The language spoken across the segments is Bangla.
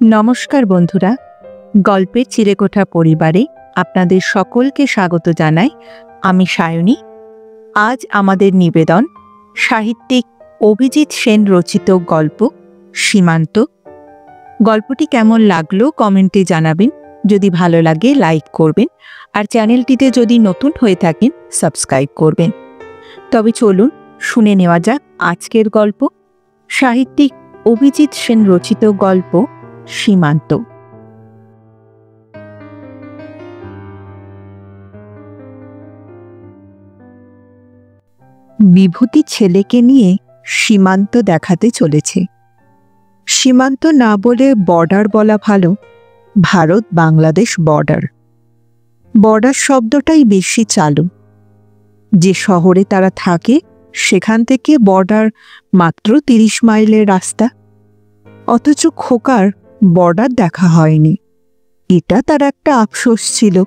নমস্কার বন্ধুরা, গল্পের চিলেকোঠা পরিবারে আপনাদের সকলকে স্বাগত জানাই। আমি সায়নী। আজ আমাদের নিবেদন সাহিত্যিক অভিজিৎ সেন রচিত গল্প সীমান্ত। গল্পটি কেমন লাগলো কমেন্টে জানাবেন। যদি ভালো লাগে লাইক করবেন, আর চ্যানেলটিতে যদি নতুন হয়ে থাকেন সাবস্ক্রাইব করবেন। তবে চলুন শুনে নেওয়া যাক আজকের গল্প, সাহিত্যিক অভিজিৎ সেন রচিত গল্প সীমান্ত। বিভূতি ছেলেকে নিয়ে সীমান্ত দেখাতে চলেছে। সীমান্ত না বলে বর্ডার বলা ভালো। ভারত বাংলাদেশ বর্ডার। বর্ডার শব্দটাই বেশি চালু। যে শহরে তারা থাকে সেখান থেকে বর্ডার মাত্র 30 মাইলের রাস্তা। অথচ খোকার বর্ডার দেখা হয়নি। এটা তার একটা আফসোস ছিল।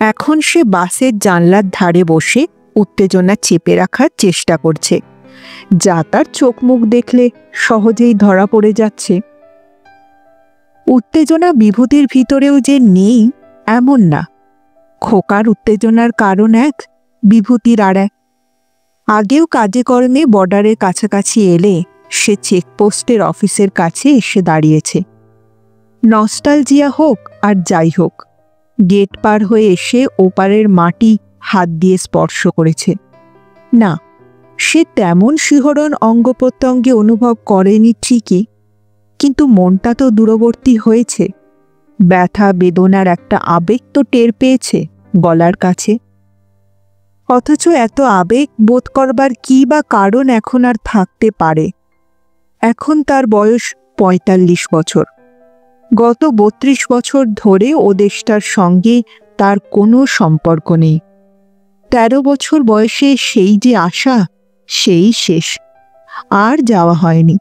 এখন সে বাসের জানলার ধারে বসে উত্তেজনা চেপে রাখার চেষ্টা করছে, যা তার চোখ মুখ দেখলে সহজেই ধরা পড়ে যাচ্ছে। উত্তেজনা বিভূতির ভিতরেও যে নেই এমন না। খোকার উত্তেজনার কারণ এক, বিভূতির আর এক। আগেও কাজে কর্মে বর্ডারের কাছাকাছি এলে সে চেকপোস্টের অফিসের কাছে এসে দাঁড়িয়েছে। নস্টালজিয়া হোক আর যাই হোক, গেট পার হয়ে এসে ওপারের মাটি হাত দিয়ে স্পর্শ করেছে। না, সে তেমন শিহরণ অঙ্গ প্রত্যঙ্গে অনুভব করেনি ঠিকই, কিন্তু মনটা তো দূরবর্তী হয়েছে। ব্যথা বেদনার একটা আবেগ তো টের পেয়েছে গলার কাছে। অথচ এত আবেগ বোধ করবার কি বা কারণ এখন আর থাকতে পারে? এখন তার বয়স 45 বছর। গত 32 বছর ধরে ও দেশটার সঙ্গে তার কোনো সম্পর্ক নেই। 13 বছর বয়সে সেই যে আশা, সেই শেষ, আর যাওয়া হয়নি।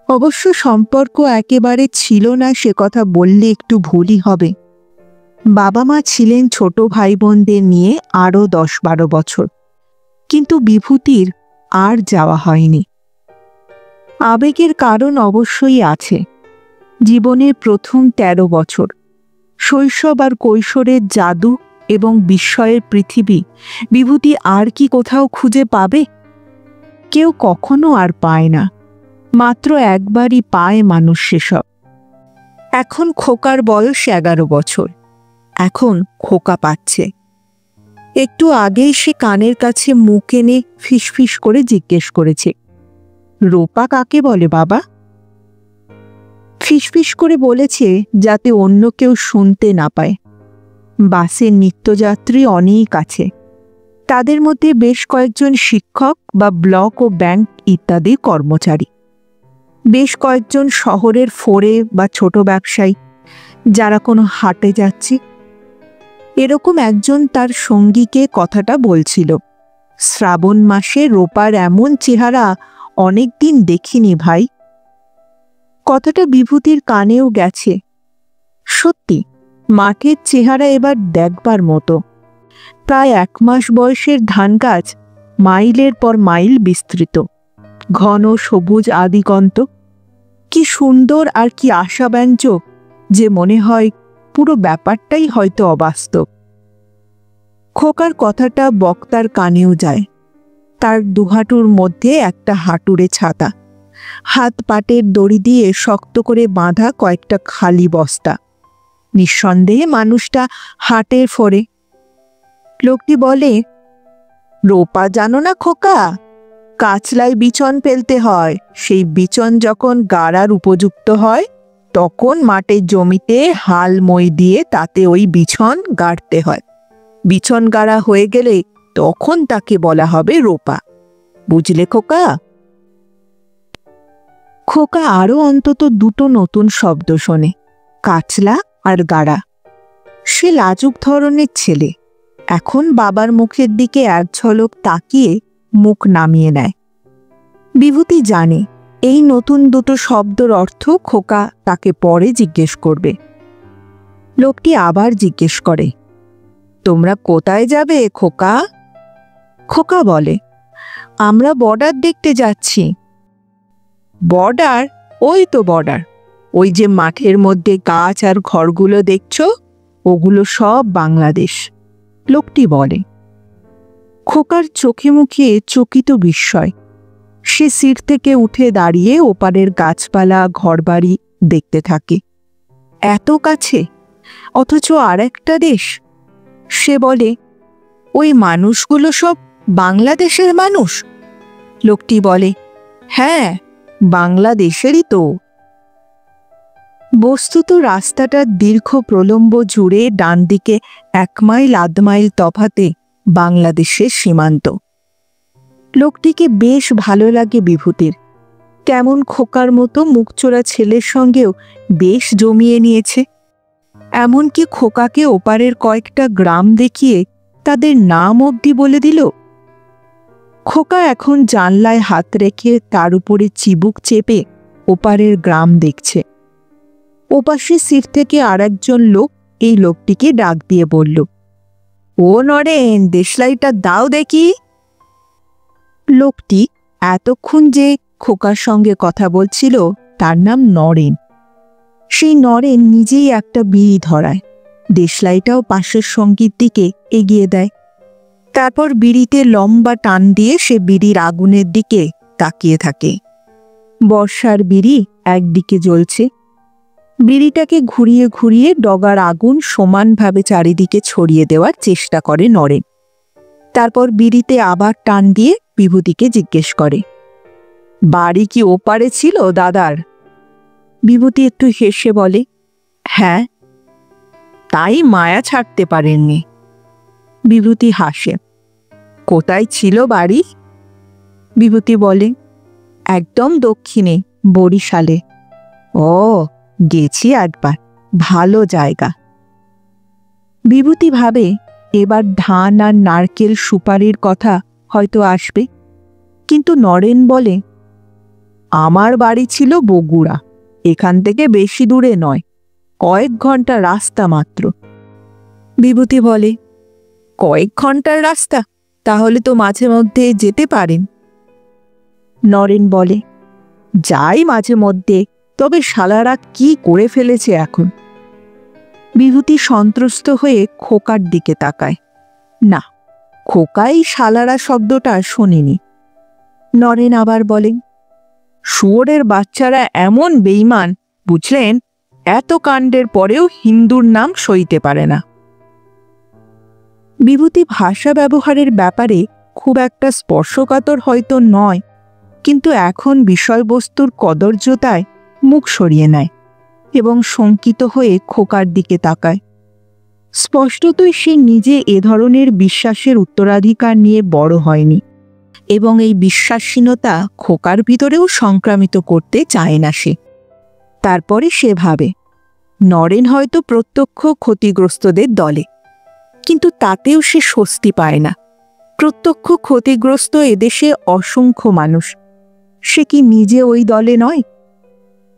অবশ্য সম্পর্ক একেবারে ছিল না সে কথা বললে একটু ভুলই হবে। বাবা মা ছিলেন ছোট ভাই বোনদের নিয়ে আরও 10-12 বছর, কিন্তু বিভূতির আর যাওয়া হয়নি। আবেগের কারণ অবশ্যই আছে। জীবনের প্রথম 13 বছর, শৈশব আর কৈশোরের জাদু এবং বিস্ময়ের পৃথিবী বিভূতি আর কি কোথাও খুঁজে পাবে? কেউ কখনো আর পায় না, মাত্র একবারই পায় মানুষ সেসব। এখন খোকার বয়স 11 বছর। এখন খোকা পাচ্ছে। একটু আগেই সে কানের কাছে মুখ এনে ফিসফিস করে জিজ্ঞেস করেছে, রূপা কাকে বলে বাবা? ফিসফিস করে বলেছে যাতে অন্য কেউ শুনতে না পায়। বাসের নিত্যযাত্রী অনেক আছে। তাদের মধ্যে বেশ কয়েকজন শিক্ষক বা ব্লক ও ব্যাংক ইত্যাদি কর্মচারী, বেশ কয়েকজন শহরের ফোরে বা ছোট ব্যবসায়ী যারা কোনো হাটে যাচ্ছে। এরকম একজন তার সঙ্গীকে কথাটা বলছিল, শ্রাবণ মাসে রূপার এমন চেহারা অনেকদিন দেখিনি ভাই। কথাটা বিভূতির কানেও গেছে। সত্যি মাঠের চেহারা এবার দেখবার মতো। প্রায় 1 মাস বয়সের ধান গাছ মাইলের পর মাইল বিস্তৃত, ঘন সবুজ আদিগন্ত। কি সুন্দর আর কি আশাব্যঞ্জক যে মনে হয় পুরো ব্যাপারটাই হয়তো অবাস্তব। খোকার কথাটা বক্তার কানেও যায়। তার দুহাঁটুর মধ্যে একটা হাঁটুরে ছাতা, হাত পাটের দড়ি দিয়ে শক্ত করে বাঁধা কয়েকটা খালি বস্তা। নিঃসন্দেহে মানুষটা হাটের ফোরে। লোকটি বলে, রোপা জানো না খোকা? কাচলায় বিচন ফেলতে হয়। সেই বিচন যখন গাড়ার উপযুক্ত হয় তখন মাঠের জমিতে হাল মই দিয়ে তাতে ওই বিছন গাড়তে হয়। বিছন গাড়া হয়ে গেলে তখন তাকে বলা হবে রোপা। বুঝলে খোকা? খোকা আরো অন্তত 2টো নতুন শব্দ শোনে, কাচলা আর গাড়া। সে লাজুক ধরনের ছেলে। এখন বাবার মুখের দিকে এক ঝলক তাকিয়ে মুখ নামিয়ে নেয়। বিভূতি জানে এই নতুন 2টো শব্দের অর্থ খোকা তাকে পরে জিজ্ঞেস করবে। লোকটি আবার জিজ্ঞেস করে, তোমরা কোথায় যাবে খোকা? খোকা বলে, আমরা বর্ডার দেখতে যাচ্ছি। বর্ডার? ওই তো বর্ডার। ওই যে মাঠের মধ্যে গাছ আর ঘরগুলো দেখছো, ওগুলো সব বাংলাদেশ, লোকটি বলে। খোকার চোখে মুখে চকিত বিস্ময়। সে সিট থেকে উঠে দাঁড়িয়ে ওপারের গাছপালা ঘরবাড়ি দেখতে থাকে। এত কাছে, অথচ আর একটা দেশ। সে বলে, ওই মানুষগুলো সব বাংলাদেশের মানুষ? লোকটি বলে, হ্যাঁ, বাংলাদেশেরই তো। বস্তুত রাস্তাটার দীর্ঘ প্রলম্ব জুড়ে ডান দিকে 1 মাইল 1.5 মাইল তফাতে বাংলাদেশের সীমান্ত। লোকটিকে বেশ ভালো লাগে বিভূতির। কেমন খোকার মতো মুখচোরা ছেলের সঙ্গেও বেশ জমিয়ে নিয়েছে। এমনকি খোকাকে ওপারের কয়েকটা গ্রাম দেখিয়ে তাদের নাম অবধি বলে দিল। খোকা এখন জানলায় হাত রেখে তার উপরে চিবুক চেপে ওপারের গ্রাম দেখছে। ওপাশে সিট থেকে আর একজন লোক এই লোকটিকে ডাক দিয়ে বলল, ও নরেন, দেশলাইটা দাও দেখি। লোকটি এতক্ষণ যে খোকার সঙ্গে কথা বলছিল তার নাম নরেন। সেই নরেন নিজেই একটা বিড়ি ধরায়, দেশলাইটাও পাশের সঙ্গীর দিকে এগিয়ে দেয়। তারপর বিড়িতে লম্বা টান দিয়ে সে বিড়ির আগুনের দিকে তাকিয়ে থাকে। বর্ষার বিড়ি একদিকে জ্বলছে। বিড়িটাকে ঘুরিয়ে ঘুরিয়ে ডগার আগুন সমানভাবে চারিদিকে ছড়িয়ে দেওয়ার চেষ্টা করে নরেন। তারপর বিড়িতে আবার টান দিয়ে বিভূতিকে জিজ্ঞেস করে, বাড়ি কি ওপারে ছিল দাদার? বিভূতি একটু হেসে বলে, হ্যাঁ। তাই মায়া ছাড়তে পারেননি? বিভূতি হাসে। কোথায় ছিল বাড়ি? বিভূতি বলে, একদম দক্ষিণে, বরিশালে। ও, গেছি একবার, ভালো জায়গা। বিভূতি ভাবে এবার ধান আর নারকেল সুপারির কথা হয়তো আসবে, কিন্তু নরেন বলে, আমার বাড়ি ছিল বগুড়া, এখান থেকে বেশি দূরে নয়, কয়েক ঘন্টা রাস্তা মাত্র। বিভূতি বলে, কয়েক ঘন্টার রাস্তা? তাহলে তো মাঝে মধ্যে যেতে পারেন। নরেন বলে, যাই মাঝে মধ্যে, তবে শালারা কি করে ফেলেছে এখন। বিভূতি সন্ত্রস্ত হয়ে খোকার দিকে তাকায়। না, খোকাই শালারা শব্দটা শোনেনি। নরেন আবার বলে, শুয়োরের বাচ্চারা এমন বেঈমান, বুঝলেন, এত কাণ্ডের পরেও হিন্দুর নাম সইতে পারে না। বিভূতি ভাষা ব্যবহারের ব্যাপারে খুব একটা স্পর্শকাতর হয়তো নয়, কিন্তু এখন বিষয়বস্তুর কদর্যতায় মুখ সরিয়ে নেয় এবং শঙ্কিত হয়ে খোকার দিকে তাকায়। স্পষ্টতই সে নিজে এ ধরনের বিশ্বাসের উত্তরাধিকার নিয়ে বড় হয়নি এবং এই বিশ্বাসহীনতা খোকার ভিতরেও সংক্রামিত করতে চায় না সে। তারপরে সে ভাবে, নরেন হয়তো প্রত্যক্ষ ক্ষতিগ্রস্তদের দলে, কিন্তু তাতেও সে স্বস্তি পায় না। প্রত্যক্ষ ক্ষতিগ্রস্ত এদেশে অসংখ্য মানুষ, সে কি নিজে ওই দলে নয়?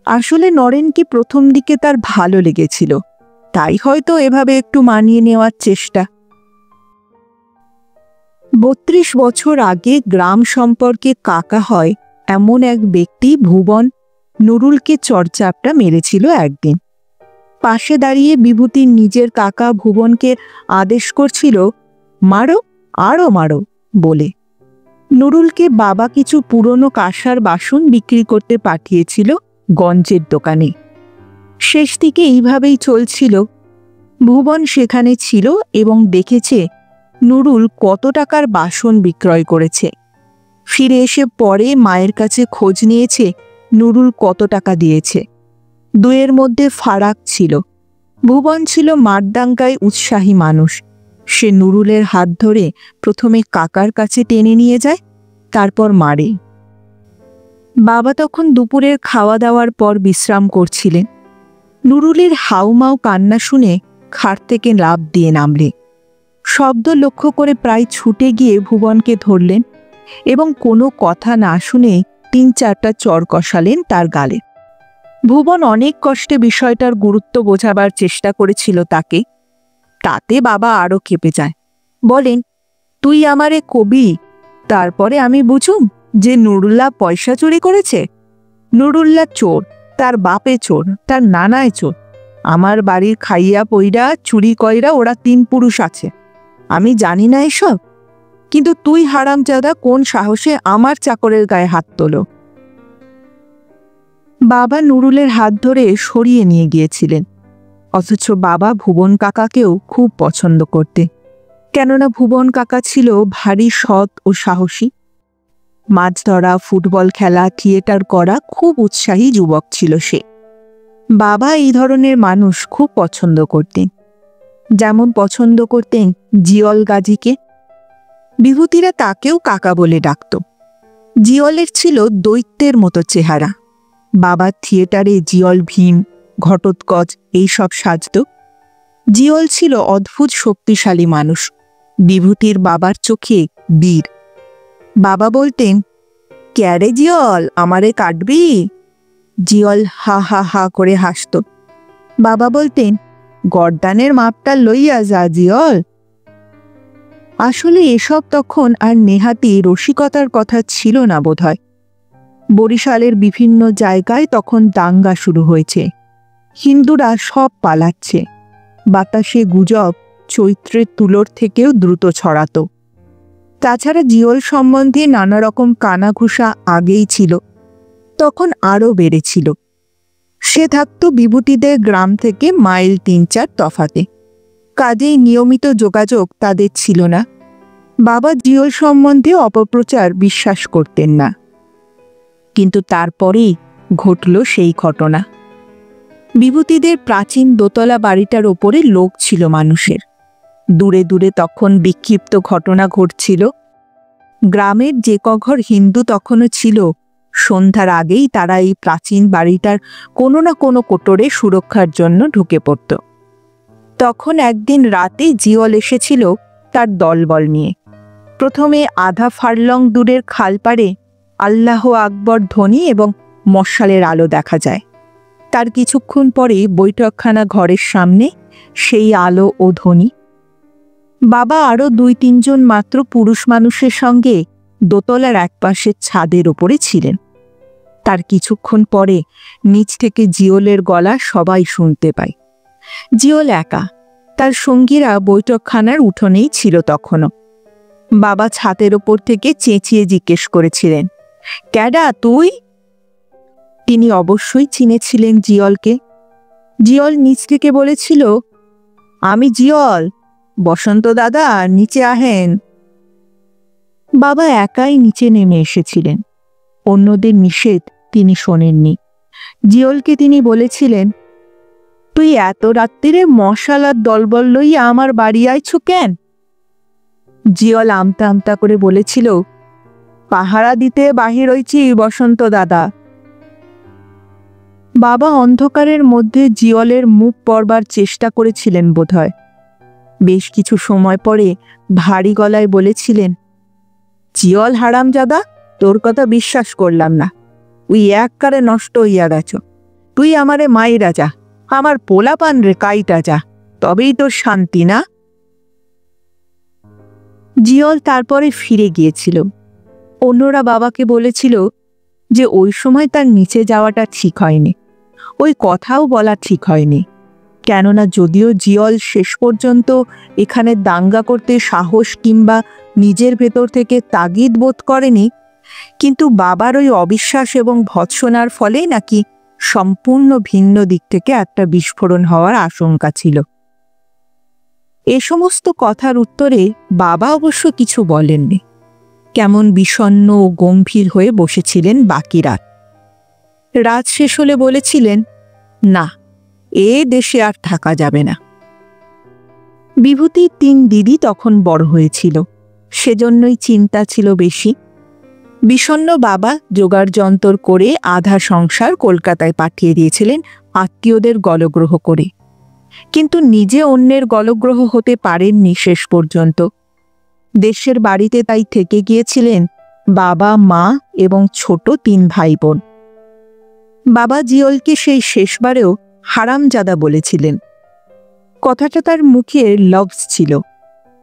আসলে নরেনকে প্রথম দিকে তার ভালো লেগেছিল, তাই হয়তো এভাবে একটু মানিয়ে নেওয়ার চেষ্টা। 32 বছর আগে গ্রাম সম্পর্কে কাকা হয় এমন এক ব্যক্তি ভুবন নুরুলকে চড়চাপটা মেরেছিল একদিন। পাশে দাঁড়িয়ে বিভূতির নিজের কাকা ভুবনকে আদেশ করছিল, মারো, আরো মারো বলে। নুরুলকে বাবা কিছু পুরনো কাঁসার বাসন বিক্রি করতে পাঠিয়েছিল গঞ্জের দোকানে। শেষ দিকে এইভাবেই চলছিল। ভুবন সেখানে ছিল এবং দেখেছে নুরুল কত টাকার বাসন বিক্রয় করেছে। ফিরে এসে পরে মায়ের কাছে খোঁজ নিয়েছে নুরুল কত টাকা দিয়েছে। দুয়ের মধ্যে ফারাক ছিল। ভুবন ছিল মারদাঙ্গায় উৎসাহী মানুষ। সে নুরুলের হাত ধরে প্রথমে কাকার কাছে টেনে নিয়ে যায়, তারপর মারে। বাবা তখন দুপুরের খাওয়া দাওয়ার পর বিশ্রাম করছিলেন। নুরুলের হাউমাউ কান্না শুনে খাট থেকে লাফ দিয়ে নামলে। শব্দ লক্ষ্য করে প্রায় ছুটে গিয়ে ভুবনকে ধরলেন এবং কোনো কথা না শুনে 3-4টা চড় কষালেন তার গালে। ভুবন অনেক কষ্টে বিষয়টার গুরুত্ব বোঝাবার চেষ্টা করেছিল তাকে। তাতে বাবা আরও ক্ষেপে যায়, বলেন, তুই আমারে কবি, তারপরে আমি বুঝুম যে নুরুল্লাহ পয়সা চুরি করেছে? নুরুল্লাহ চোর, তার বাপে চোর, তার নানায় চোর। আমার বাড়ির খাইয়া পইরা চুরি কইরা ওরা 3 পুরুষ আছে। আমি জানি না এসব, কিন্তু তুই হারামজাদা কোন সাহসে আমার চাকরের গায়ে হাত তোলো? বাবা নুরুলের হাত ধরে সরিয়ে নিয়ে গিয়েছিলেন, অথচ বাবা ভুবন কাকাকেও খুব পছন্দ করতে। কেননা ভুবন কাকা ছিল ভারী সৎ ও সাহসী। মাছ ধরা, ফুটবল খেলা, থিয়েটার করা খুব উৎসাহী যুবক ছিল সে। বাবা এই ধরনের মানুষ খুব পছন্দ করতেন। যেমন পছন্দ করতেন জিয়ল গাজীকে। বিভূতিরা তাকেও কাকা বলে ডাকত। জিয়লের ছিল দৈত্যের মতো চেহারা। বাবার থিয়েটারে জিয়ল ভীম, ঘটোৎকচ এইসব সাজত। জিয়ল ছিল অদ্ভুত শক্তিশালী মানুষ, বিভূতির বাবার চোখে বীর। বাবা বলতেন, ক্যারে জিয়ল, আমারে কাটবি? জিয়ল হা হা হা করে হাসত। বাবা বলতেন, গর্দানের মাপটা লইয়া যা জিয়ল। আসলে এসব তখন আর নেহাতি রসিকতার কথা ছিল না বোধহয়। বরিশালের বিভিন্ন জায়গায় তখন দাঙ্গা শুরু হয়েছে। হিন্দুরা সব পালাচ্ছে। বাতাসে গুজব চৈত্রের তুলোর থেকেও দ্রুত ছড়াতো। তাছাড়া জিয়ল সম্বন্ধে নানা রকম কানাঘুষা আগেই ছিল, তখন আরও বেড়েছিল। সে থাকত বিভূতিদের গ্রাম থেকে মাইল 3-4 তফাতে। কাজেই নিয়মিত যোগাযোগ তাদের ছিল না। বাবা জিয়ল সম্বন্ধে অপপ্রচার বিশ্বাস করতেন না। কিন্তু তারপরেই ঘটল সেই ঘটনা। বিভূতিদের প্রাচীন দোতলা বাড়িটার ওপরে লোক ছিল মানুষের। দূরে দূরে তখন বিক্ষিপ্ত ঘটনা ঘটছিল। গ্রামের যে কঘর হিন্দু তখনও ছিল, সন্ধ্যার আগেই তারা এই প্রাচীন বাড়িটার কোনো না কোনো কোটরে সুরক্ষার জন্য ঢুকে পড়ত। তখন একদিন রাতে জিয়ল এসেছিল তার দলবল নিয়ে। প্রথমে আধা ফারলং দূরের খালপাড়ে আল্লাহ আকবর ধ্বনি এবং মশালের আলো দেখা যায়। তার কিছুক্ষণ পরে বৈঠকখানা ঘরের সামনে সেই আলো ও ধ্বনি। বাবা আরও 2-3 জন মাত্র পুরুষ মানুষের সঙ্গে দোতলার একপাশের ছাদের ওপরে ছিলেন। তার কিছুক্ষণ পরে নিচ থেকে জিয়লের গলা সবাই শুনতে পায়। জিয়ল একা, তার সঙ্গীরা বৈঠকখানার উঠোনেই ছিল তখনও। বাবা ছাদের ওপর থেকে চেঁচিয়ে জিজ্ঞেস করেছিলেন, ক্যাডা তুই? তিনি অবশ্যই চিনেছিলেন জিয়লকে। জিয়ল নিচ থেকে বলেছিল, আমি জিয়ল, বসন্ত দাদা নিচে আহেন। বাবা একাই নিচে নেমে এসেছিলেন। অন্যদের নিষেধ তিনি শোনেননি। জিয়লকে তিনি বলেছিলেন, তুই এত রাত্রিরে মশাল আর দলবল লইয়া আমার বাড়ি আইছো কেন? জিয়ল আমতা আমতা করে বলেছিল, পাহারা দিতে বাহির হইছি বসন্ত দাদা। বাবা অন্ধকারের মধ্যে জিয়লের মুখ পড়বার চেষ্টা করেছিলেন বোধহয়। বেশ কিছু সময় পরে ভারী গলায় বলেছিলেন, জিয়ল হারামজাদা, তোর কথা বিশ্বাস করলাম না। তুই এককারে নষ্ট হইয়া গেছ। তুই আমারে মাইরা যা, আমার পোলাপান রে কাইটা যা, তবেই তোর শান্তি না। জিয়ল তারপরে ফিরে গিয়েছিল। অন্যরা বাবাকে বলেছিল যে ওই সময় তার নিচে যাওয়াটা ঠিক হয়নি, ওই কথাও বলা ঠিক হয়নি। কেননা যদিও জিয়ল শেষ পর্যন্ত এখানে দাঙ্গা করতে সাহস কিংবা নিজের ভেতর থেকে তাগিদ বোধ করেনি, কিন্তু বাবার ওই অবিশ্বাস এবং ভৎসনার ফলেই নাকি সম্পূর্ণ ভিন্ন দিক থেকে একটা বিস্ফোরণ হওয়ার আশঙ্কা ছিল। এ সমস্ত কথার উত্তরে বাবা অবশ্য কিছু বলেননি। কেমন বিষণ্ণ ও গম্ভীর হয়ে বসেছিলেন বাকি রাত। রাত শেষ হলে বলেছিলেন, না, এ দেশে আর থাকা যাবে না। বিভূতির 3 দিদি তখন বড় হয়েছিল, সেজন্যই চিন্তা ছিল বেশি। বিষণ্ণ বাবা জোগাড় যন্তর করে আধা সংসার কলকাতায় পাঠিয়ে দিয়েছিলেন আত্মীয়দের গলগ্রহ করে, কিন্তু নিজে অন্যের গলগ্রহ হতে পারেননি শেষ পর্যন্ত। দেশের বাড়িতে তাই থেকে গিয়েছিলেন বাবা, মা এবং ছোট 3 ভাই বোন। বাবা জিয়লকে সেই শেষবারেও হারামজাদা বলেছিলেন। কথাটা তার মুখে লফজ ছিল।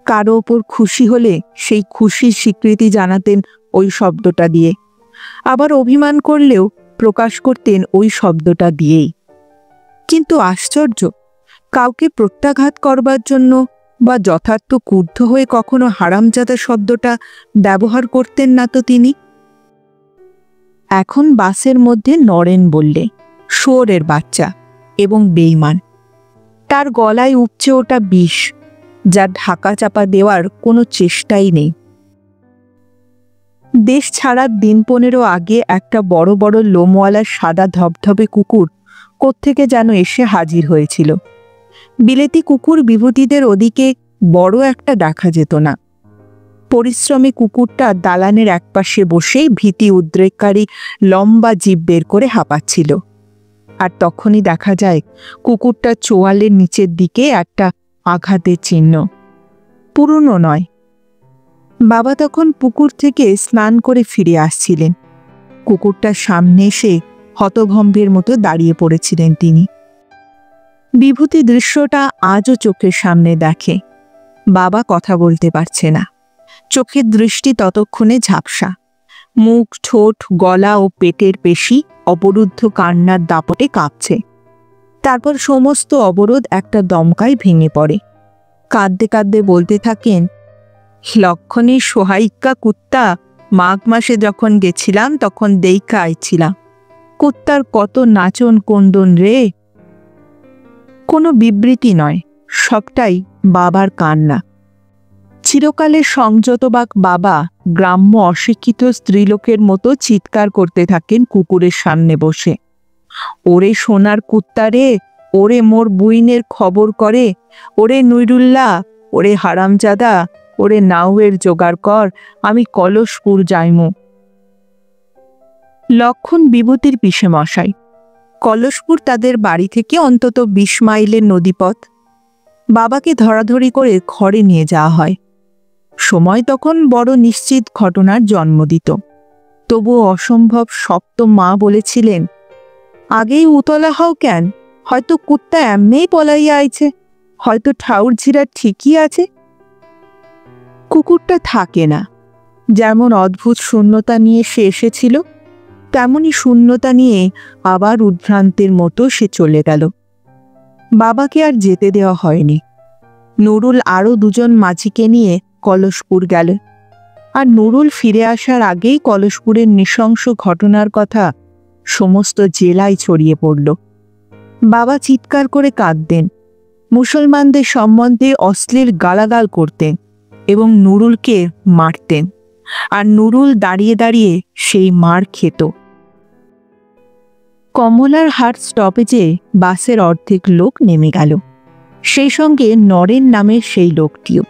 কারো ওপর খুশি হলে সেই খুশির স্বীকৃতি জানাতেন ওই শব্দটা দিয়ে। আবার অভিমান করলেও প্রকাশ করতেন ওই শব্দটা দিয়েই। কিন্তু আশ্চর্য, কাউকে প্রত্যাঘাত করবার জন্য বা যথার্থ ক্রুদ্ধ হয়ে কখনো হারামজাদা শব্দটা ব্যবহার করতেন না তো তিনি। এখন বাসের মধ্যে নরেন বললে, শুয়োরের বাচ্চা এবং বেঈমান। তার গলায় উপচে ওটা বিষ, যা ঢাকা চাপা দেওয়ার কোনো চেষ্টাই নেই। দেশ ছাড়ার দিন 15 আগে একটা বড় বড় লোমওয়ালা সাদা ধবধবে কুকুর কোত্থেকে যেন এসে হাজির হয়েছিল। বিলেতি কুকুর বিভূতিদের ওদিকে বড় একটা দেখা যেত না। পরিশ্রমী কুকুরটা দালানের একপাশে বসেই ভীতি উদ্রেককারী লম্বা জিভ বের করে হাঁপাচ্ছিল। আর তখনই দেখা যায় কুকুরটা চোয়ালের নিচের দিকে একটা আঘাতের চিহ্ন, পুরনো নয়। বাবা তখন পুকুর থেকে স্নান করে ফিরে আসছিলেন। কুকুরটার সামনে এসে হতভম্বের মতো দাঁড়িয়ে পড়েছিলেন তিনি। বিভূতি দৃশ্যটা আজও চোখের সামনে দেখে। বাবা কথা বলতে পারছে না, চোখের দৃষ্টি ততক্ষণে ঝাপসা। মুখ, ঠোঁট, গলা ও পেটের পেশি অবরুদ্ধ কান্নার দাপটে কাঁপছে। তারপর সমস্ত অবরোধ একটা দমকায় ভেঙে পড়ে। কাঁদতে কাঁদতে বলতে থাকেন, লক্ষণের সোহাইক্কা কুত্তা মাঘ মাসে যখন গেছিলাম তখন দেইখা আইছিলাম। কুত্তার কত নাচন কন্দন রে। কোনো বিবৃতি নয়, সবটাই বাবার কান্না। চিরকালের সংযতবাক বাবা গ্রাম্য অশিক্ষিত স্ত্রীলোকের মতো চিৎকার করতে থাকেন কুকুরের সামনে বসে, ওরে সোনার কুত্তা রে, ওরে মোর বুইনের খবর করে, ওরে নুরুল্লাহ, ওরে হারামজাদা, ওরে নাউয়ের জোগাড় কর, আমি কলসপুর যাইমু। লক্ষণ বিভূতির পিসে মশাই। কলসপুর তাদের বাড়ি থেকে অন্তত 20 মাইলের নদীপথ। বাবাকে ধরাধরি করে ঘরে নিয়ে যাওয়া হয়। সময় তখন বড় নিশ্চিত ঘটনার জন্ম দিত। তবুও অসম্ভব শক্ত মা বলেছিলেন, আগেই উতলা হও কেন, হয়তো কুত্তা এমনেই পলাইয়া আইছে, হয়তো ঠাউর ঝিরা ঠিকই আছে। কুকুরটা থাকে না। যেমন অদ্ভুত শূন্যতা নিয়ে সে এসেছিল, তেমনি শূন্যতা নিয়ে আবার উদ্ভ্রান্তের মতো সে চলে গেল। বাবাকে আর যেতে দেওয়া হয়নি। নুরুল আরও 2জন মাঝিকে নিয়ে কলসপুর গেল। আর নুরুল ফিরে আসার আগেই কলসপুরের নৃশংস ঘটনার কথা সমস্ত জেলায় ছড়িয়ে পড়ল। বাবা চিৎকার করে কাঁদতেন, মুসলমানদের সম্বন্ধে অশ্লীল গালাগাল করতেন এবং নুরুলকে মারতেন। আর নুরুল দাঁড়িয়ে দাঁড়িয়ে সেই মার খেত। কমলার হাট স্টপেজে বাসের অর্ধেক লোক নেমে গেল, সেই সঙ্গে নরেন নামের সেই লোকটিও।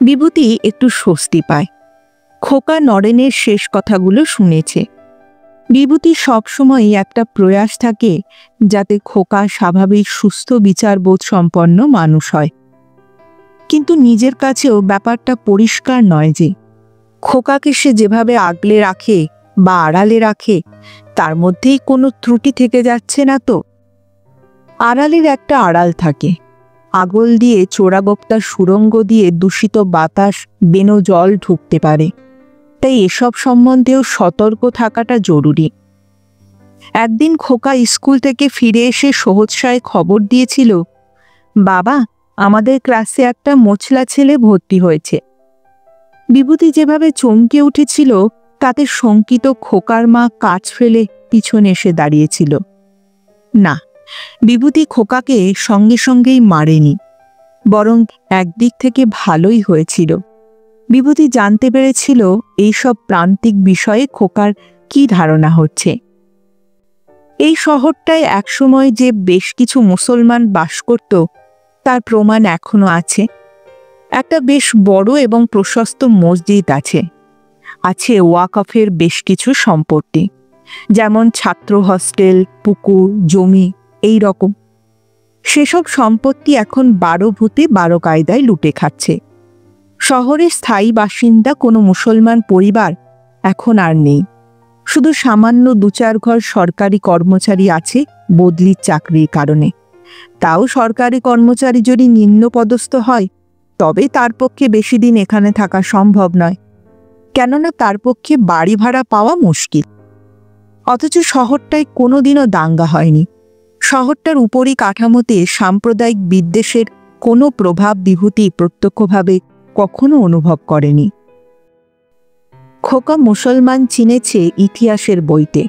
বিভূতি একটু স্বস্তি পায়। খোকা নরেনের শেষ কথাগুলো শুনেছে। বিভূতি সবসময়ই একটা প্রয়াস থাকে যাতে খোকা স্বাভাবিক সুস্থ বিচারবোধ সম্পন্ন মানুষ হয়। কিন্তু নিজের কাছেও ব্যাপারটা পরিষ্কার নয় যে খোকাকে সে যেভাবে আগলে রাখে বা আড়ালে রাখে তার মধ্যেই কোনো ত্রুটি থেকে যাচ্ছে না তো। আড়ালের একটা আড়াল থাকে, আগল দিয়ে চোরাগোপ্তার সুড়ঙ্গ দিয়ে দূষিত বাতাস বেনো জল ঢুকতে পারে। তাই এসব সম্বন্ধেও সতর্ক থাকাটা জরুরি। একদিন খোকা স্কুল থেকে ফিরে এসে সহজসায় খবর দিয়েছিল, বাবা, আমাদের ক্লাসে একটা মোছলা ছেলে ভর্তি হয়েছে। বিভূতি যেভাবে চমকে উঠেছিল তাতে শঙ্কিত খোকার মা কাজ ফেলে পিছনে এসে দাঁড়িয়েছিল। না, বিভূতি খোকাকে সঙ্গে সঙ্গেই মারেনি, বরং একদিক থেকে ভালোই হয়েছিল। বিভূতি জানতে পেরেছিল এইসব প্রান্তিক বিষয়ে খোকার কি ধারণা হচ্ছে। এই শহরটায় একসময় যে বেশ কিছু মুসলমান বাস করত তার প্রমাণ এখনো আছে। একটা বেশ বড় এবং প্রশস্ত মসজিদ আছে। আছে ওয়াকফের বেশ কিছু সম্পত্তি, যেমন ছাত্র হস্টেল, পুকুর, জমি, এই রকম। সেসব সম্পত্তি এখন 12 ভূতে 12 কায়দায় লুটে খাচ্ছে। শহরের স্থায়ী বাসিন্দা কোনো মুসলমান পরিবার এখন আর নেই। শুধু সামান্য 2-4 ঘর সরকারি কর্মচারী আছে বদলির চাকরির কারণে। তাও সরকারি কর্মচারী যদি নিম্নপদস্থ হয় তবে তার পক্ষে বেশি দিন এখানে থাকা সম্ভব নয়, কেননা তার পক্ষে বাড়ি ভাড়া পাওয়া মুশকিল। অথচ শহরটায় কোনোদিনও দাঙ্গা হয়নি। শহরটার উপরই কাঠামোতে সাম্প্রদায়িক বিদ্বেষের কোনো প্রভাব বিভূতি প্রত্যক্ষভাবে কখনো অনুভব করেনি। খোকা মুসলমান চিনেছে ইতিহাসের বইতে,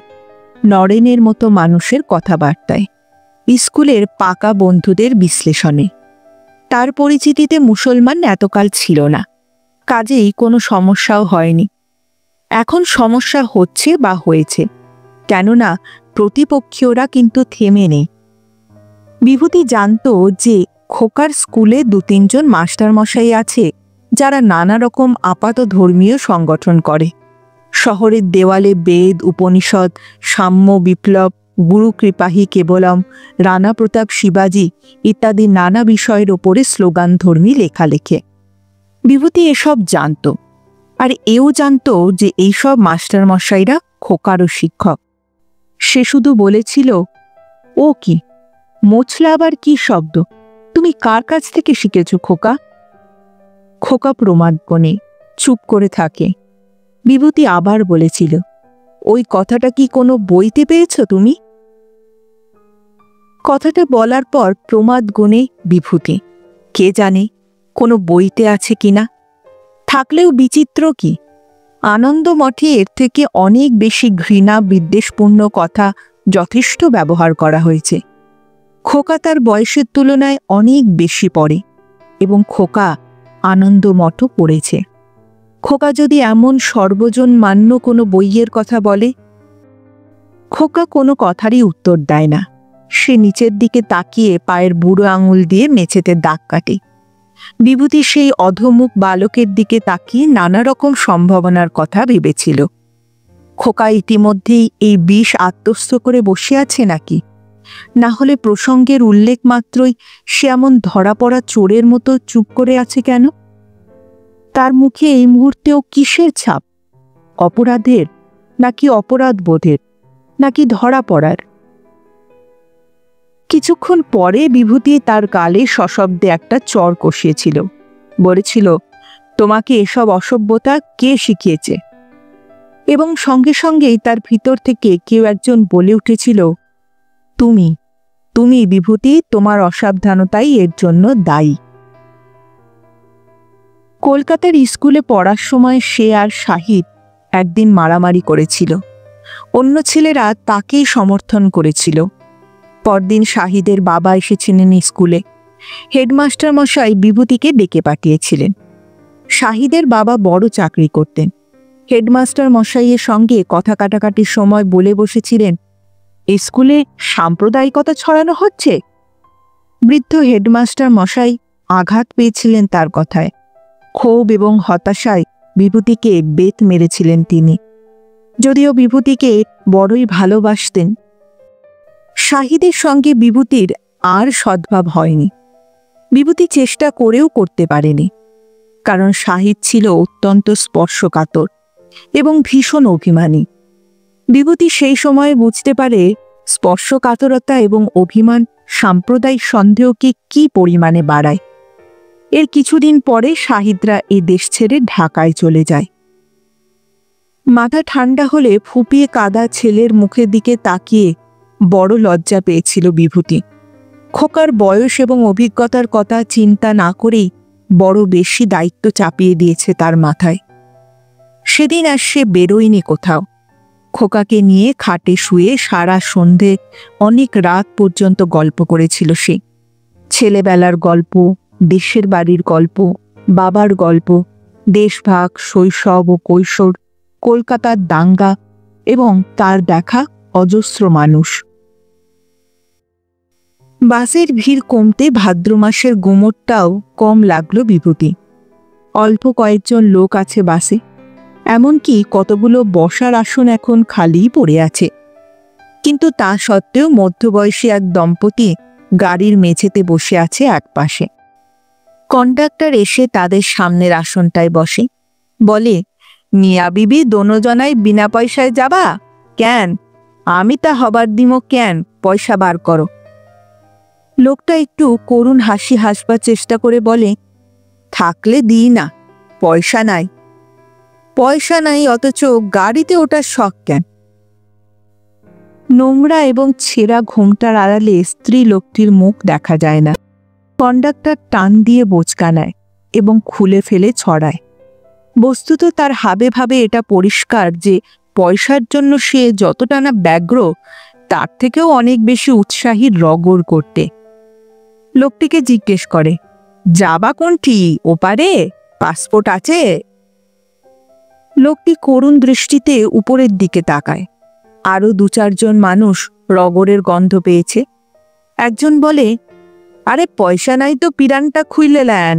নরেনের মতো মানুষের কথাবার্তায়, স্কুলের পাকা বন্ধুদের বিশ্লেষণে। তার পরিচিতিতে মুসলমান এতকাল ছিল না, কাজেই কোনো সমস্যাও হয়নি। এখন সমস্যা হচ্ছে বা হয়েছে, কেননা প্রতিপক্ষীয়রা কিন্তু থেমে নেই। বিভূতি জানত যে খোকার স্কুলে 2-3 জন মাস্টারমশাই আছে যারা নানা রকম আপাত ধর্মীয় সংগঠন করে। শহরের দেওয়ালে বেদ, উপনিষদ, সাম্য, বিপ্লব, গুরু কৃপাহি কেবলম, রানা প্রতাপ শিবাজি ইত্যাদি নানা বিষয়ের ওপরে স্লোগানধর্মী লেখা লেখে। বিভূতি এসব জানত, আর এও জানত যে এইসব মাস্টারমশাইরা খোকারও শিক্ষক। সে শুধু বলেছিল, ও কি মোছলা আবার কি শব্দ? তুমি কার কাছ থেকে শিখেছ খোকা? খোকা প্রমাদবনে চুপ করে থাকে। বিভূতি আবার বলেছিল, ওই কথাটা কি কোনো বইতে পেয়েছ তুমি? কথাটা বলার পর প্রমাদ গনে বিভূতি, কে জানে কোনো বইতে আছে কিনা। থাকলেও বিচিত্র কি, আনন্দ মঠে এর থেকে অনেক বেশি ঘৃণা বিদ্বেষপূর্ণ কথা যথেষ্ট ব্যবহার করা হয়েছে। খোকা তার বয়সের তুলনায় অনেক বেশি পড়ে, এবং খোকা আনন্দ মঠও পড়েছে। খোকা যদি এমন সর্বজন মান্য কোনো বইয়ের কথা বলে, খোকা কোনো কথারই উত্তর দেয় না। সে নিচের দিকে তাকিয়ে পায়ের বুড়ো আঙুল দিয়ে মেঝেতে দাগ কাটে। বিভূতি সেই অধমুখ বালকের দিকে তাকিয়ে নানা রকম সম্ভাবনার কথা ভেবেছিল। খোকা ইতিমধ্যেই এই বিষ আত্মস্থ করে বসে আছে নাকি? না হলে প্রসঙ্গের উল্লেখ মাত্রই সে এমন ধরা পড়া চোরের মতো চুপ করে আছে কেন? তার মুখে এই মুহূর্তেও কিসের ছাপ? অপরাধের, নাকি অপরাধ বোধের, নাকি ধরা পড়ার? কিছুক্ষণ পরে বিভূতি তার গালে সশব্দে একটা চড় কষিয়েছিল। বলেছিল, তোমাকে এসব অসভ্যতা কে শিখিয়েছে? এবং সঙ্গে সঙ্গেই তার ভিতর থেকে কেউ একজন বলে উঠেছিল, তুমি তুমি বিভূতি, তোমার অসাবধানতাই এর জন্য দায়ী। কলকাতার স্কুলে পড়ার সময় সে আর শাহিদ একদিন মারামারি করেছিল। অন্য ছেলেরা তাকেই সমর্থন করেছিল। পরদিন শাহিদের বাবা এসেছিলেন স্কুলে। হেডমাস্টার মশাই বিভূতিকে ডেকে পাঠিয়েছিলেন। শাহিদের বাবা বড় চাকরি করতেন। হেডমাস্টার মশাইয়ের সঙ্গে কথা কাটাকাটির সময় বলে বসেছিলেন, স্কুলে সাম্প্রদায়িকতা ছড়ানো হচ্ছে। বৃদ্ধ হেডমাস্টার মশাই আঘাত পেয়েছিলেন তার কথায়। ক্ষোভ এবং হতাশায় বিভূতিকে বেত মেরেছিলেন তিনি, যদিও বিভূতিকে বড়ই ভালোবাসতেন। শাহিদের সঙ্গে বিভূতির আর সদ্ভাব হয়নি। বিভূতি চেষ্টা করেও করতে পারেনি, কারণ শাহিদ ছিল অত্যন্ত স্পর্শকাতর এবং ভীষণ অভিমানী। বিভূতি সেই সময়ে বুঝতে পারে স্পর্শকাতরতা এবং অভিমান সাম্প্রদায়িক সন্দেহকে কি পরিমাণে বাড়ায়। এর কিছুদিন পরে শাহিদরা এ দেশ ছেড়ে ঢাকায় চলে যায়। মাথা ঠান্ডা হলে ফুপিয়ে কাদা ছেলের মুখের দিকে তাকিয়ে বড় লজ্জা পেয়েছিল বিভূতি। খোকার বয়স এবং অভিজ্ঞতার কথা চিন্তা না করেই বড় বেশি দায়িত্ব চাপিয়ে দিয়েছে তার মাথায়। সেদিন আর সে বেরোয়নি কোথাও। খোকাকে নিয়ে খাটে শুয়ে সারা সন্ধে অনেক রাত পর্যন্ত গল্প করেছিল সে। ছেলেবেলার গল্প, দেশের বাড়ির গল্প, বাবার গল্প, দেশভাগ, শৈশব ও কৈশোর, কলকাতার দাঙ্গা এবং তার দেখা অজস্র মানুষ। বাসের ভিড় কমতে ভাদ্র মাসের গুমোটটাও কম লাগলো বিভূতি। অল্প কয়েকজন লোক আছে বাসে, এমনকি কতগুলো বসার আসন এখন খালিই পড়ে আছে। কিন্তু তা সত্ত্বেও মধ্যবয়সী এক দম্পতি গাড়ির মেঝেতে বসে আছে একপাশে। কন্ডাক্টর এসে তাদের সামনের আসনটায় বসে, বলে, মিয়া বিবি দোনোজনাই বিনা পয়সায় যাবা কেন? আমি তা হবার দিমো কেন, পয়সা বার করো। লোকটা একটু করুণ হাসি হাসবার চেষ্টা করে বলে, থাকলে দিই না, পয়সা নাই। পয়সা নাই অথচ গাড়িতে ওটার শখ কেন? নোংরা এবং ছেঁড়া ঘোমটার আড়ালে স্ত্রী লোকটির মুখ দেখা যায় না। কন্ডাক্টর টান দিয়ে বোঁচকা নেয় এবং খুলে ফেলে ছড়ায়। বস্তুত তার হাবে ভাবে এটা পরিষ্কার যে পয়সার জন্য সে যতটা না ব্যগ্র, তার থেকেও অনেক বেশি উৎসাহী রগড় করতে। লোকটিকে জিজ্ঞেস করে, যাবা কোনটি, ওপারে? পাসপোর্ট আছে? লোকটি করুণ দৃষ্টিতে উপরের দিকে তাকায়। আরো 2-4 মানুষ রগরের গন্ধ পেয়েছে। একজন বলে, আরে পয়সা নাই তো পিরানটা খুইলে লেন।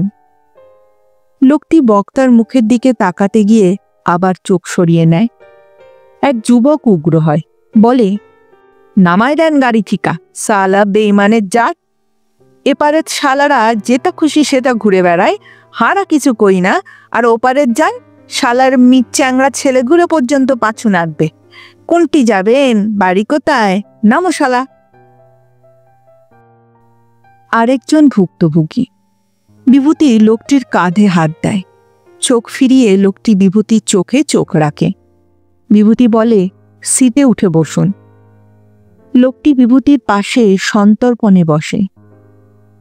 লোকটি বক্তার মুখের দিকে তাকাতে গিয়ে আবার চোখ সরিয়ে নেয়। এক যুবক উগ্র হয়, বলে, নামায় দেন গাড়ি থিকা, সালা বেইমানের জাত। এপারের শালারা যেটা খুশি সেটা ঘুরে বেড়ায়, হারা কিছু কই না, আর ওপারের যান শালার মিট চ্যাংড়া ছেলেগুলো পর্যন্ত পাছু নাড়বে। কোনটি যাবেন, বাড়ি কোথায়, নামো শালা। আরেকজন ভুক্তভোগী। বিভূতি লোকটির কাঁধে হাত দেয়। চোখ ফিরিয়ে লোকটি বিভূতির চোখে চোখ রাখে। বিভূতি বলে, সিটে উঠে বসুন। লোকটি বিভূতির পাশে সন্তর্পণে বসে।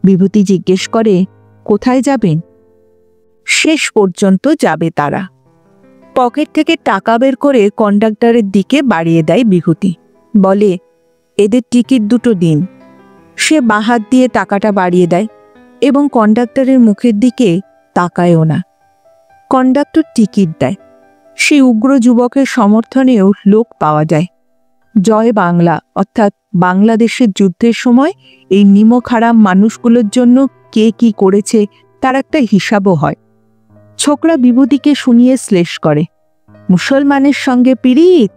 বিভূতি জিজ্ঞেস করে, কোথায় যাবেন? শেষ পর্যন্ত যাবে তারা। পকেট থেকে টাকা বের করে কন্ডাক্টরের দিকে বাড়িয়ে দেয় বিভূতি। বলে, এদের টিকিট দুটো দিন। সে বাঁ হাত দিয়ে টাকাটা বাড়িয়ে দেয় এবং কন্ডাক্টরের মুখের দিকে তাকায়ও না। কন্ডাক্টর টিকিট দেয়। সেই উগ্র যুবকের সমর্থনেও লোক পাওয়া যায়। জয় বাংলা, অর্থাৎ বাংলাদেশের যুদ্ধের সময় এই নিমখারাম মানুষগুলোর জন্য কে কি করেছে তার একটা হিসাবও হয়। ছোকরা বিভূতিকে শুনিয়ে শ্লেষ করে, মুসলমানের সঙ্গে পীড়িত।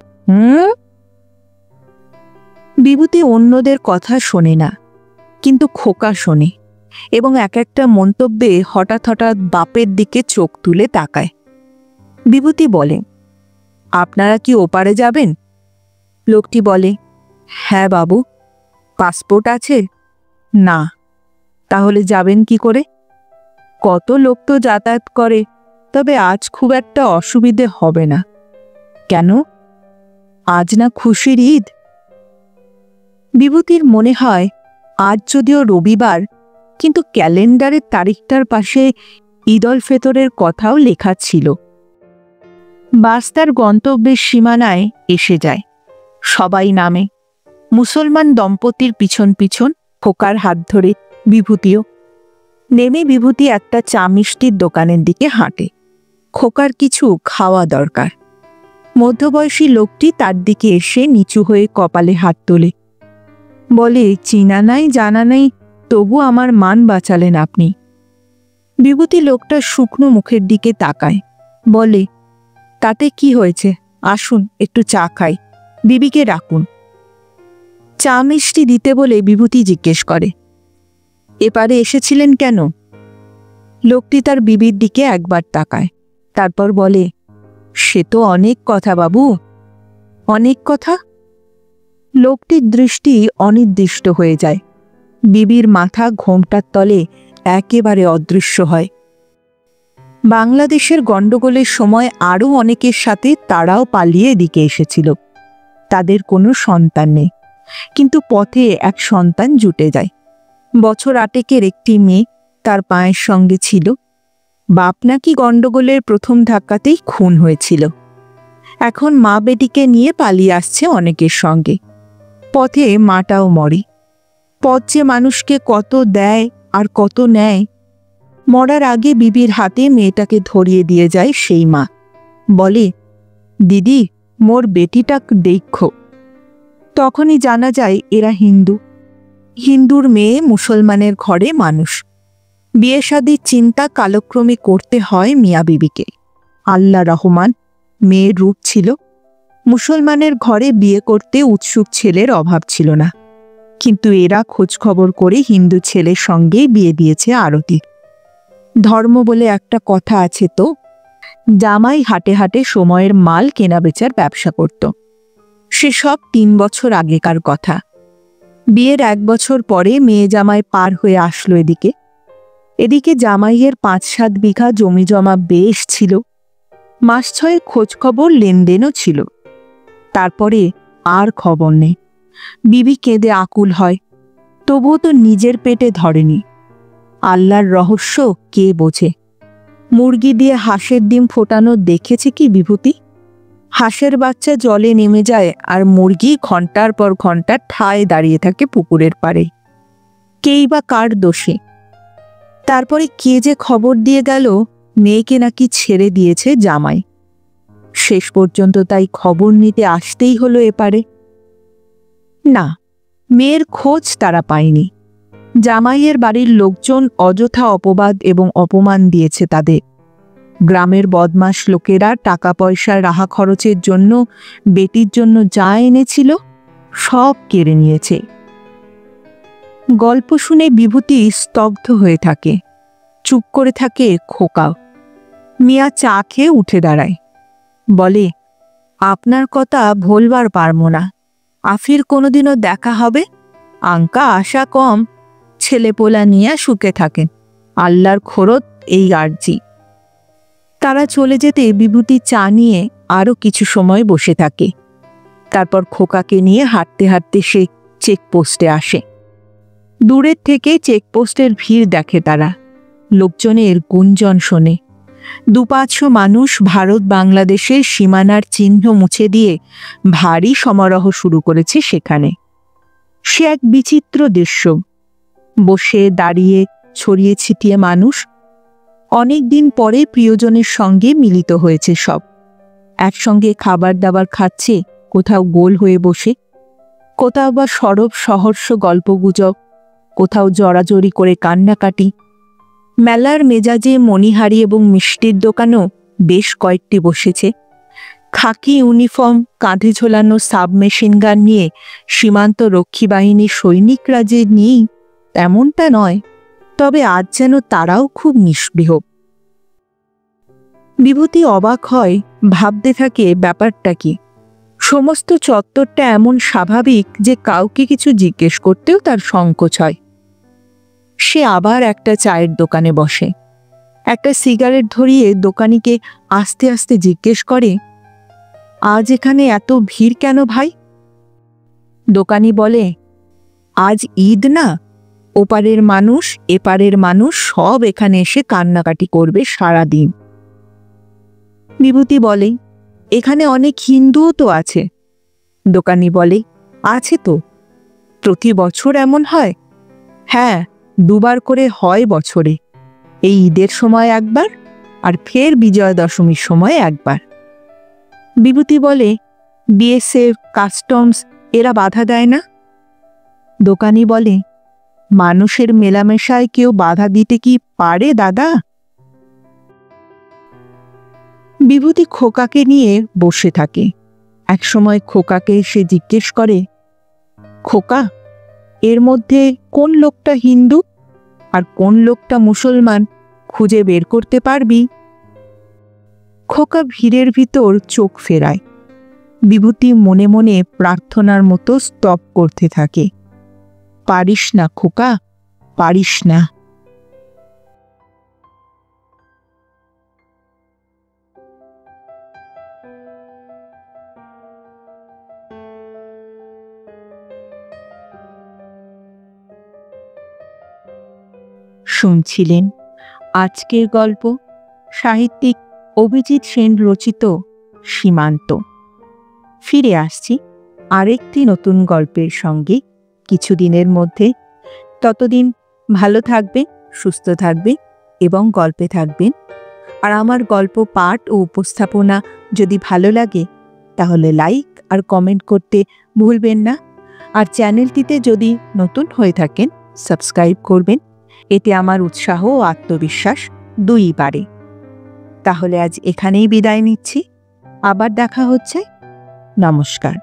বিভূতি অন্যদের কথা শোনে না, কিন্তু খোকা শোনে এবং এক একটা মন্তব্যে হঠাৎ হঠাৎ বাপের দিকে চোখ তুলে তাকায়। বিভূতি বলে, আপনারা কি ওপারে যাবেন? লোকটি বলে, হ্যাঁ বাবু। পাসপোর্ট আছে? না। তাহলে যাবেন কি করে? কত লোক তো যাতায়াত করে, তবে আজ খুব একটা অসুবিধে হবে না। কেন? আজ না খুশির ঈদ। বিভূতির মনে হয় আজ যদিও রবিবার, কিন্তু ক্যালেন্ডারের তারিখটার পাশে ঈদ উল ফিতরের কথাও লেখা ছিল। বাস তার গন্তব্যের সীমানায় এসে যায়। সবাই নামে। মুসলমান দম্পতির পিছন পিছন, খোকার হাত ধরে বিভূতিও। নেমে বিভূতি একটা চা মিষ্টির দোকানের দিকে হাঁটে। খোকার কিছু খাওয়া দরকার। মধ্যবয়সী লোকটি তার দিকে এসে নিচু হয়ে কপালে হাত তোলে। বলে, চিনা নাই জানা নেই, তবু আমার মান বাঁচালেন আপনি। বিভূতি লোকটার শুকনো মুখের দিকে তাকায়। বলে, তাতে কি হয়েছে, আসুন একটু চা খাই, বিবিকে রাখুন। চা মিষ্টি দিতে বলে বিভূতি জিজ্ঞেস করে, এপারে এসেছিলেন কেন? লোকটি তার বিবির দিকে একবার তাকায়, তারপর বলে, সে তো অনেক কথা বাবু। অনেক কথা? লোকটির দৃষ্টি অনির্দিষ্ট হয়ে যায়। বিবির মাথা ঘোমটার তলে একেবারে অদৃশ্য হয়। বাংলাদেশের গণ্ডগোলের সময় আরও অনেকের সাথে তারাও পালিয়ে এদিকে এসেছিল। তাদের কোনো সন্তান নেই, কিন্তু পথে এক সন্তান জুটে যায়। বছর 8 একটি মেয়ে তার পায়ের সঙ্গে ছিল। বাপ নাকি গণ্ডগোলের প্রথম ধাক্কাতেই খুন হয়েছিল। এখন মা বেটিকে নিয়ে পালিয়ে আসছে অনেকের সঙ্গে। পথে মাটাও মরে। পথ যে মানুষকে কত দেয় আর কত নেয়। মরার আগে বিবির হাতে মেয়েটাকে ধরিয়ে দিয়ে যায় সেই মা। বলে, দিদি, মোর বেটিটা দেখো। তখনই জানা যায় এরা হিন্দু। হিন্দুর মেয়ে মুসলমানের ঘরে মানুষ। বিয়ে শাদির চিন্তা কালক্রমে করতে হয় মিয়া বিবিকে। আল্লাহ রহমান, মেয়ের রূপ ছিল। মুসলমানের ঘরে বিয়ে করতে উৎসুক ছেলের অভাব ছিল না, কিন্তু এরা খোঁজখবর করে হিন্দু ছেলের সঙ্গেই বিয়ে দিয়েছে আরতির। ধর্ম বলে একটা কথা আছে তো। জামাই হাটে হাটে সময়ের মাল কেনাবেচার ব্যবসা করত। সেসব 3 বছর আগেকার কথা। বিয়ের 1 বছর পরে মেয়ে জামাই পার হয়ে আসলো এদিকে। এদিকে জামাইয়ের 5-7 বিঘা জমি জমা বেশ ছিল। মাস 6 খোঁজখবর লেনদেনও ছিল। তারপরে আর খবর নেই। বিবি কেঁদে আকুল হয়, তবুও তো নিজের পেটে ধরেনি। আল্লাহর রহস্য কে বোঝে? মুরগি দিয়ে হাঁসের ডিম ফোটানো দেখেছে কি বিভূতি? হাঁসের বাচ্চা জলে নেমে যায় আর মুরগি ঘন্টার পর ঘন্টা ঠায় দাঁড়িয়ে থাকে পুকুরের পাড়ে। কেই বা কার দোষে? তারপরে কে যে খবর দিয়ে গেল মেয়েকে নাকি ছেড়ে দিয়েছে জামাই। শেষ পর্যন্ত তাই খবর নিতে আসতেই হলো এপারে। না, মেয়ের খোঁজ তারা পায়নি। জামাইয়ের বাড়ির লোকজন অযথা অপবাদ এবং অপমান দিয়েছে তাদের। গ্রামের বদমাশ লোকেরা টাকা পয়সা রাহা খরচের জন্য বেটির জন্য যা এনেছিল সব কেড়ে নিয়েছে। গল্প শুনে বিভূতি স্তব্ধ হয়ে থাকে। চুপ করে থাকে খোকা। মিয়া চা খেয়ে উঠে দাঁড়ায়, বলে, আপনার কথা ভোলবার পারবো না। আফির কোনোদিনও দেখা হবে? আঙ্কা আশা কম, ছেলেপোলা নিয়ে সুখে থাকেন। আল্লাহর খোরত এই আরজি। তারা চলে যেতে বিভূতি চা নিয়ে আরও কিছু সময় বসে থাকে। তারপর খোকাকে নিয়ে হাঁটতে হাঁটতে সে চেকপোস্টে আসে। দূরের থেকে চেকপোস্টের ভিড় দেখে তারা। লোকজনের গুঞ্জন শোনে। 200-500 মানুষ ভারত বাংলাদেশের সীমানার চিহ্ন মুছে দিয়ে ভারী সমারোহ শুরু করেছে সেখানে। সে এক বিচিত্র দৃশ্য। বসে দাঁড়িয়ে ছড়িয়ে ছিটিয়ে মানুষ। অনেক দিন পরে প্রিয়জনের সঙ্গে মিলিত হয়েছে সব। একসঙ্গে খাবার দাবার খাচ্ছে, কোথাও গোল হয়ে বসে, কোথাও বা সরব সহর্ষ গল্পগুজব, কোথাও জড়াজড়ি করে কান্নাকাটি। মেলার মেজাজে মণিহারি এবং মিষ্টির দোকানও বেশ কয়েকটি বসেছে। খাকি ইউনিফর্ম, কাঁধে ঝোলানো সাবমেশিন গান নিয়ে সীমান্ত রক্ষী বাহিনীর সৈনিকরা যে নেই তেমনটা নয়, তবে আজ যেন তারাও খুব নিষ্পৃহ। বিভূতি অবাক হয়, ভাবতে থাকে ব্যাপারটা কি। সমস্ত চত্বরটা এমন স্বাভাবিক যে কাউকে কিছু জিজ্ঞেস করতেও তার সংকোচ হয়। সে আবার একটা চায়ের দোকানে বসে। একটা সিগারেট ধরিয়ে দোকানিকে আস্তে আস্তে জিজ্ঞেস করে, আজ এখানে এত ভিড় কেন ভাই? দোকানি বলে, আজ ঈদ না, ওপারের মানুষ এপারের মানুষ সব এখানে এসে কান্নাকাটি করবে সারাদিন। বিভূতি বলে, এখানে অনেক হিন্দুও তো আছে। দোকানি বলে, আছে তো। প্রতি বছর এমন হয়? হ্যাঁ, 2 বার করে হয় বছরে। এই ঈদের সময় একবার, আর ফের বিজয়া দশমীর সময় একবার। বিভূতি বলে, বিএসএফ, কাস্টমস এরা বাধা দেয় না? দোকানি বলে, মানুষের মেলামেশায় কেউ বাধা দিতে কি পারে দাদা? বিভূতি খোকাকে নিয়ে বসে থাকে। একসময় খোকাকে সে জিজ্ঞেস করে, খোকা, এর মধ্যে কোন লোকটা হিন্দু আর কোন লোকটা মুসলমান খুঁজে বের করতে পারবি? খোকা ভিড়ের ভিতর চোখ ফেরায়। বিভূতি মনে মনে প্রার্থনার মতো স্তব করতে থাকে, পারিস না খোকা, পারিস না। শুনছিলেন আজকের গল্প, সাহিত্যিক অভিজিৎ সেন রচিত সীমান্ত। ফিরে আসছি আরেকটি নতুন গল্পের সঙ্গে কিছুদিনের মধ্যে। ততদিন ভালো থাকবেন, সুস্থ থাকবেন এবং গল্পে থাকবেন। আর আমার গল্প পাঠ ও উপস্থাপনা যদি ভালো লাগে তাহলে লাইক আর কমেন্ট করতে ভুলবেন না। আর চ্যানেলটিতে যদি নতুন হয়ে থাকেন সাবস্ক্রাইব করবেন। এতে আমার উৎসাহ ও আত্মবিশ্বাস দুই বাড়ে। তাহলে আজ এখানেই বিদায় নিচ্ছি। আবার দেখা হচ্ছে। নমস্কার।